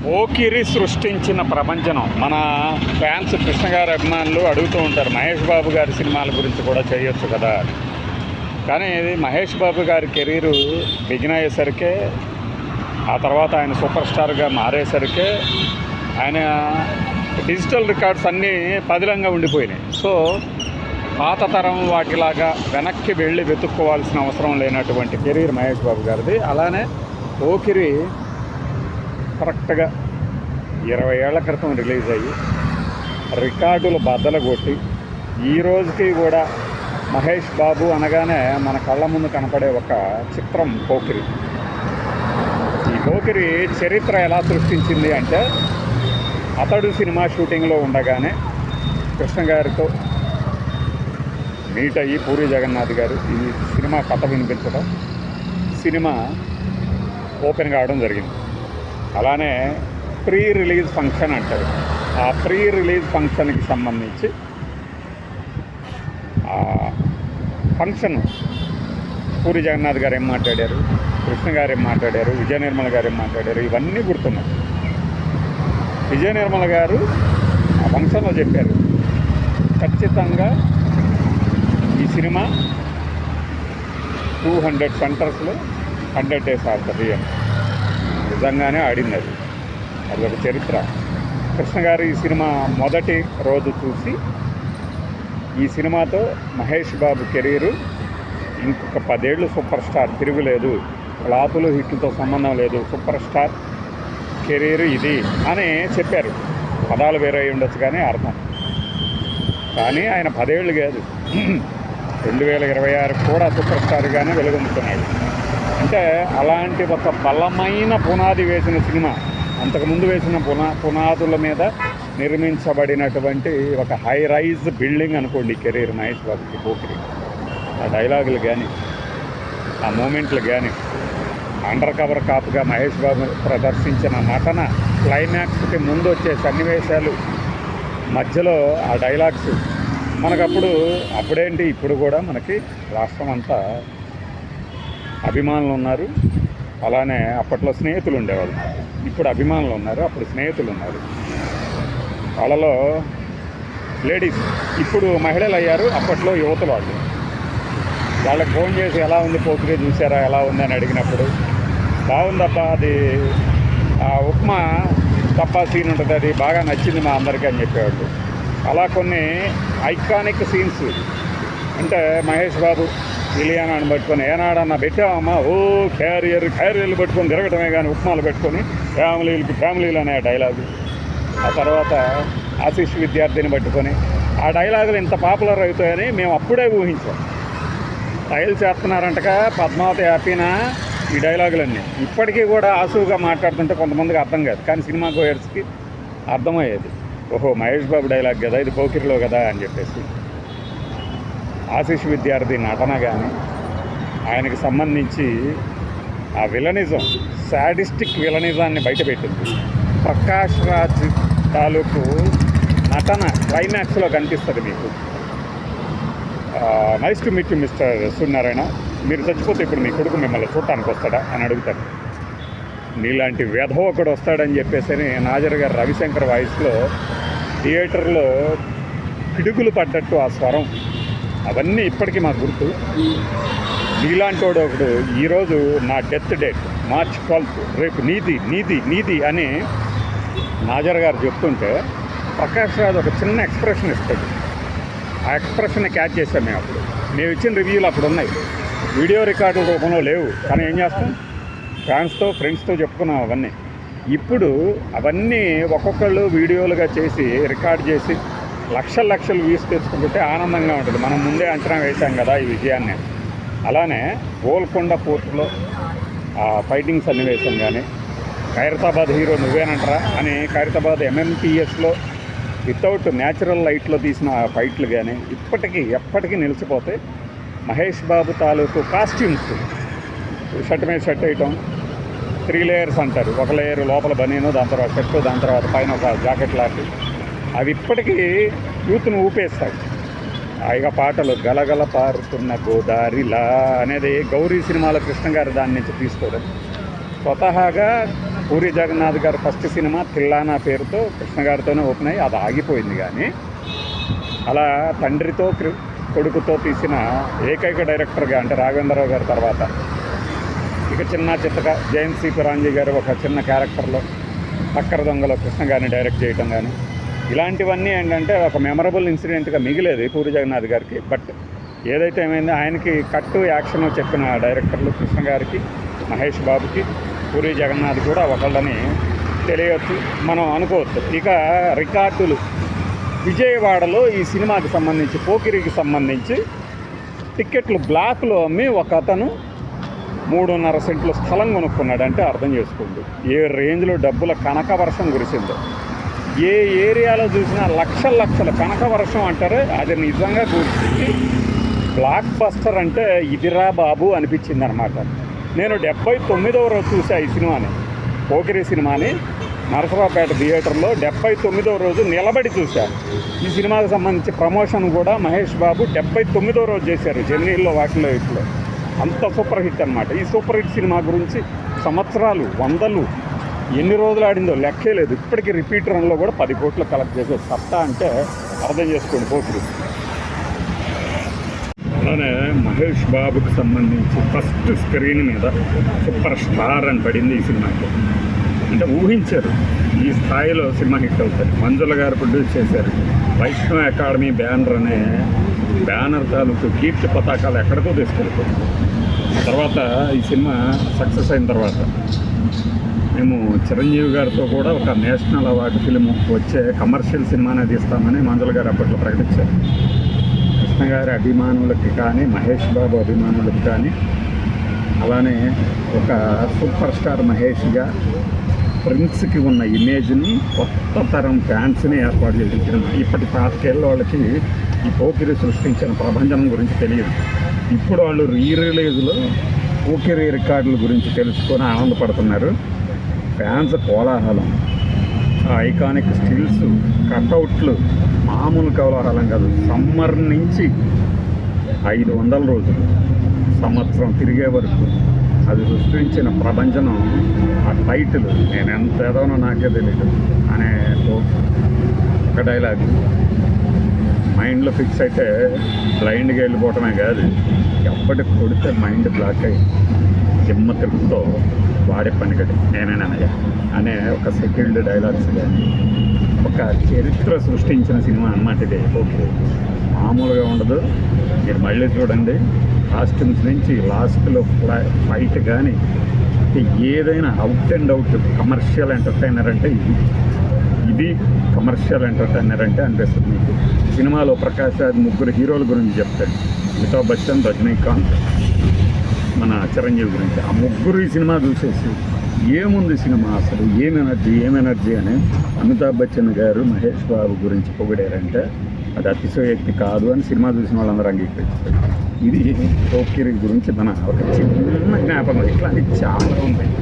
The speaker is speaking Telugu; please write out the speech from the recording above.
పోకిరి సృష్టించిన ప్రపంచం. మన ఫ్యాన్స్ కృష్ణ గారి అభిమానులు అడుగుతూ ఉంటారు, మహేష్ బాబు గారి సినిమాల గురించి కూడా చేయొచ్చు కదా. కానీ ఇది మహేష్ బాబు గారి కెరీరు బిగిన్ అయ్యేసరికే, ఆ తర్వాత ఆయన సూపర్ స్టార్గా మారేసరికే ఆయన డిజిటల్ రికార్డ్స్ అన్నీ పదిలంగా ఉండిపోయినాయి. సో పాత తరం వాటిలాగా వెనక్కి వెళ్ళి వెతుక్కోవాల్సిన అవసరం లేనటువంటి కెరీర్ మహేష్ బాబు గారిది. అలానే పోకిరి కరెక్ట్గా 20 ఏళ్ల క్రితం రిలీజ్ అయ్యి రికార్డులు బద్దలు కొట్టి ఈ రోజుకి కూడా మహేష్ బాబు అనగానే మన కళ్ళ ముందు కనపడే ఒక చిత్రం పోకిరి. ఈ పోకిరి చరిత్ర ఎలా సృష్టించింది అంటే, అతడు సినిమా షూటింగ్లో ఉండగానే కృష్ణ గారితో మీట్ అయ్యి పూరి జగన్నాథ్ గారు ఈ సినిమా కథ వినిపించడం, సినిమా ఓపెన్ కావడం జరిగింది. అలానే ప్రీ రిలీజ్ ఫంక్షన్ అంటారు. ఆ ప్రీ రిలీజ్ ఫంక్షన్కి సంబంధించి ఫంక్షన్ పూరి జగన్నాథ్ గారు ఏం మాట్లాడారు, కృష్ణ గారు ఏం మాట్లాడారు, విజయ నిర్మల గారు ఏం మాట్లాడారు, ఇవన్నీ గుర్తున్నాయి. విజయ నిర్మల గారు ఆ ఫంక్షన్లో చెప్పారు, ఖచ్చితంగా ఈ సినిమా 200 సెంటర్స్లో 100 days ఆడుతుంది అని. నిజంగానే ఆడింది. అది ఒక చరిత్ర. కృష్ణ గారు ఈ సినిమా మొదటి రోజు చూసి, ఈ సినిమాతో మహేష్ బాబు కెరీరు ఇంకొక 10 ఏళ్ళు సూపర్ స్టార్, తిరుగులేదు, ఫ్లాపులు హిట్లతో సంబంధం లేదు, సూపర్ స్టార్ కెరీరు ఇది అని చెప్పారు. పదాలు వేరే ఉండొచ్చు కానీ అర్థం. కానీ ఆయన 10 ఏళ్ళు కాదు, 2026 కూడా సూపర్ స్టార్గానే వెలుగొందుతున్నాడు. అంటే అలాంటి ఒక బలమైన పునాది వేసిన సినిమా, అంతకుముందు వేసిన పునాదుల మీద నిర్మించబడినటువంటి ఒక హై రైజ్ బిల్డింగ్ అనుకోండి కెరీర్ మహేష్ బాబుకి పోకిరి. ఆ డైలాగులు కానీ, ఆ మూమెంట్లు కానీ, అండర్ కవర్ కాప్గా మహేష్ బాబు ప్రదర్శించిన నటన, క్లైమాక్స్కి ముందు వచ్చే సన్నివేశాలు, మధ్యలో ఆ డైలాగ్స్ మనకప్పుడు, అప్పుడేంటి ఇప్పుడు కూడా మనకి రాష్ట్రం అంతా అభిమానులు ఉన్నారు. అలానే అప్పట్లో స్నేహితులు ఉండేవాళ్ళు. ఇప్పుడు అభిమానులు ఉన్నారు, అప్పుడు స్నేహితులు ఉన్నారు. వాళ్ళలో లేడీస్ ఇప్పుడు మహిళలు అయ్యారు, అప్పట్లో యువతలు వాళ్ళు. వాళ్ళకి ఫోన్ చేసి ఎలా ఉంది పోకిరి చూసారా, ఎలా ఉంది అని అడిగినప్పుడు, బాగుందబ్బా, అది ఉప్మా తప్ప సీన్ ఉంటుంది, అది బాగా నచ్చింది మా అందరికీ అని చెప్పేవాళ్ళు. అలా కొన్ని ఐకానిక్ సీన్స్. అంటే మహేష్ బాబు ఇలియానాని పట్టుకొని ఏనాడన్నా పెట్టామమ్మా, క్యారియర్లు పట్టుకొని తిరగటమే కానీ ఉప్మాలు పెట్టుకొని ఫ్యామిలీలు అనే డైలాగు. ఆ తర్వాత ఆశీష్ విద్యార్థిని పట్టుకొని ఆ డైలాగులు ఇంత పాపులర్ అవుతాయని మేము అప్పుడే ఊహించాం. ట్రయల్ చేస్తున్నారంటగా పద్మావతి హ్యాపీనా ఈ డైలాగులన్నీ. ఇప్పటికీ కూడా ఆసువుగా మాట్లాడుతుంటే కొంతమందికి అర్థం కాదు, కానీ సినిమా గోయర్స్కి అర్థమయ్యేది. ఓహో మహేష్ బాబు డైలాగ్ కదా ఇది, పోకిరిలో కదా అని చెప్పేసి. ఆశీష్ విద్యార్థి నటన కానీ, ఆయనకి సంబంధించి ఆ విలనిజం, సాడిస్టిక్ విలనిజాన్ని బయటపెట్టింది. ప్రకాష్ రాజ్ తాలూకు నటన క్లైమాక్స్లో కనిపిస్తుంది మీకు. Nice to meet you mister Suryanarayana, మీరు చచ్చిపోతే ఇప్పుడు మీ కొడుకు మిమ్మల్ని చూడటానికి వస్తాడా అని అడుగుతాడు. నీలాంటి వెధవ ఒకడు వస్తాడని చెప్పేసి నాజర్ గారు రవిశంకర్ వాయిస్లో థియేటర్లో పిడుగులు పడ్డట్టు ఆ స్వరం, అవన్నీ ఇప్పటికీ మాకు గుర్తు. నీలాంటి వాడు ఒకడు ఈరోజు నా డెత్ డేట్ March 12th, రేపు నీది అని నాజర్ గారు చెప్తుంటే ప్రకాష్ రాజ్ ఒక చిన్న ఎక్స్ప్రెషన్ ఇస్తాడు. ఆ ఎక్స్ప్రెషన్ని క్యాచ్ చేసాం మేము. అప్పుడు మేము ఇచ్చిన రివ్యూలు అప్పుడు ఉన్నాయి, వీడియో రికార్డు రూపంలో లేవు. కానీ ఏం చేస్తాం, ఫ్రెండ్స్తో చెప్పుకున్నాం అవన్నీ. ఇప్పుడు అవన్నీ ఒక్కొక్కళ్ళు వీడియోలుగా చేసి రికార్డ్ చేసి లక్షలు వ్యూస్ తెచ్చుకుంటుంటే ఆనందంగా ఉంటుంది. మనం ముందే అంచనా వేశాం కదా ఈ విజయాన్ని. అలానే గోల్కొండ పోర్టులో ఆ ఫైటింగ్ సన్నివేశం కానీ, ఖైరతాబాద్ హీరో నువ్వేనంటరా అని ఖైరతాబాద్ MMTSలో వితౌట్ న్యాచురల్ లైట్లో తీసిన ఆ ఫైట్లు కానీ ఎప్పటికీ నిలిచిపోతాయి. మహేష్ బాబు తాలూకు కాస్ట్యూమ్స్, షర్ట్ మీద షర్ట్ వేయటం, 3 లేయర్స్ అంటారు. ఒక లేయర్ లోపల బనీను, దాని తర్వాత షర్ట్, దాని తర్వాత పైన ఒక జాకెట్ లాంటి, అవి ఇప్పటికీ యూత్ను ఊపేస్తాయి. హాయిగా పాటలు, గలగల పారుతున్న గోదారిలా అనేది గౌరీ సినిమాలో కృష్ణ గారు దాని నుంచి తీసుకోవడం. స్వతహాగా పూరి జగన్నాథ్ గారు ఫస్ట్ సినిమా తిల్లానా పేరుతో కృష్ణ గారితోనే ఓపెన్ అయ్యి అది ఆగిపోయింది. కానీ అలా తండ్రితో కొడుకుతో తీసిన ఏకైక డైరెక్టర్గా అంటే రాఘవేంద్రరావు గారి తర్వాత ఇక చిన్న చిత్తగా జయంత్ సీతారాంజీ గారు ఒక చిన్న క్యారెక్టర్లో టక్కర దొంగలో కృష్ణ గారిని డైరెక్ట్ చేయటం కానీ ఇలాంటివన్నీ ఏంటంటే ఒక మెమరబుల్ ఇన్సిడెంట్గా మిగిలేదు పూరి జగన్నాథ్ గారికి. బట్ ఏదైతే ఏమైందో ఆయనకి కట్టు యాక్షన్ చెప్పిన డైరెక్టర్లు కృష్ణ గారికి, మహేష్ బాబుకి, పూరి జగన్నాథ్ కూడా ఒకళ్ళని తెలియవచ్చు, మనం అనుకోవచ్చు. ఇక రికార్డులు విజయవాడలో ఈ సినిమాకి సంబంధించి పోకిరికి సంబంధించి టిక్కెట్లు బ్లాక్లో అమ్మి ఒక అతను 3.5 సెంట్ల స్థలం కొనుక్కున్నాడు. అంటే అర్థం చేసుకోండి ఏ రేంజ్లో డబ్బుల కనక వర్షం కురిసిందో. ఏ ఏరియాలో చూసినా లక్షల లక్షల కనక వర్షం అంటారు, అది నిజంగా కురిసింది. బ్లాక్ బస్టర్ అంటే ఇదిరా బాబు అనిపించింది అనమాట. నేను 79వ రోజు చూసా ఈ సినిమాని, పోకిరి సినిమాని నరసరావుపేట థియేటర్లో 79వ రోజు నిలబడి చూశాను. ఈ సినిమాకి సంబంధించి ప్రమోషన్ కూడా మహేష్ బాబు 79వ రోజు చేశారు జెమినీల్లో వాటిలో ఇట్లో. అంత సూపర్ హిట్ అనమాట. ఈ సూపర్ హిట్ సినిమా గురించి సంవత్సరాలు, వందలు, ఎన్ని రోజులు ఆడిందో లెక్కే లేదు. ఇప్పటికీ రిపీట్ రన్లో కూడా 10 కోట్లు కలెక్ట్ చేసే సత్తా అంటే అర్థం చేసుకోండి పోకిరి. అలానే మహేష్ బాబుకి సంబంధించి ఫస్ట్ స్క్రీన్ మీద సూపర్ స్టార్ అని పడింది ఈ సినిమాకి. అంటే ఊహించారు ఈ స్థాయిలో సినిమా హిట్ అవుతుంది. మంజుల గారు ప్రొడ్యూస్ చేశారు. వైష్ణవ్ అకాడమీ బ్యానర్ అనే బ్యానర్ తాలూకు కీర్తి పతాకాలు ఎక్కడికో తీసుకెళ్ళిపోయింది. తర్వాత ఈ సినిమా సక్సెస్ అయిన తర్వాత మేము చిరంజీవి గారితో కూడా ఒక నేషనల్ అవార్డు ఫిలిం వచ్చే కమర్షియల్ సినిమానే తీస్తామని మంజుల గారు అప్పట్లో ప్రకటించారు. కృష్ణ గారి అభిమానులకి కానీ, మహేష్ బాబు అభిమానులకి కానీ, అలానే ఒక సూపర్ స్టార్ మహేష్గా ప్రిన్స్కి ఉన్న ఇమేజ్ని కొత్త తరం ఫ్యాన్స్ని ఏర్పాటు చేయించడం. ఇప్పటి 25 వాళ్ళకి ఈ పోకిరి సృష్టించిన ప్రభంజనం గురించి తెలియదు. ఇప్పుడు వాళ్ళు రిలీజ్లో పోకిరి రికార్డుల గురించి తెలుసుకొని ఆనందపడుతున్నారు. ఫ్యాన్స్ కోలాహలం, ఐకానిక్ స్టిల్స్, కటౌట్లు మామూలు కోలాహలం కాదు. సమ్మర్ నుంచి 500 రోజులు, సంవత్సరం తిరిగే వరకు అది సృష్టించిన ప్రభంజనం. ఆ టైటిల్ నేను ఎంత ఏదోనో నాకే తెలియదు అనే ఒక డైలాగ్ మైండ్లో ఫిక్స్ అయితే బ్లైండ్గా వెళ్ళిపోవటమే కాదు, ఎప్పటికి కొడితే మైండ్ బ్లాక్ అయ్యి జిమ్మ తిరుగుతో వాడే పని కట్టి నేనేనయ్యా అనే ఒక సెటిల్డ్ డైలాగ్స్ కానీ ఒక చరిత్ర సృష్టించిన సినిమా అన్నమాట ఇది. ఓకే, మామూలుగా ఉండదు. మీరు మళ్ళీ చూడండి. కాస్ట్యూమ్స్ నుంచి లాస్ట్లో ఫైట్ కానీ ఏదైనా out and out commercial entertainer అంటే ఇది కమర్షియల్ ఎంటర్టైనర్ అంటే అనిపిస్తుంది మీకు. సినిమాలో ప్రకాష్ రాజ్ 3 హీరోల గురించి చెప్తాడు. అమితాబ్ బచ్చన్, రజనీకాంత్, మన చిరంజీవి గురించి. ఆ 3 ఈ సినిమా చూసేసి ఏముంది సినిమా అసలు, ఏమెనర్జీ అని అమితాబ్ బచ్చన్ గారు మహేష్ బాబు గురించి పొగిడారంటే అది అతిశయోక్తి కాదు అని సినిమా చూసిన వాళ్ళందరూ అంగీకరించారు. ఇది పోకిరి గురించి మన ఒక చిన్న జ్ఞాపకం. ఇట్లాంటి చాలా ఉన్నాయి.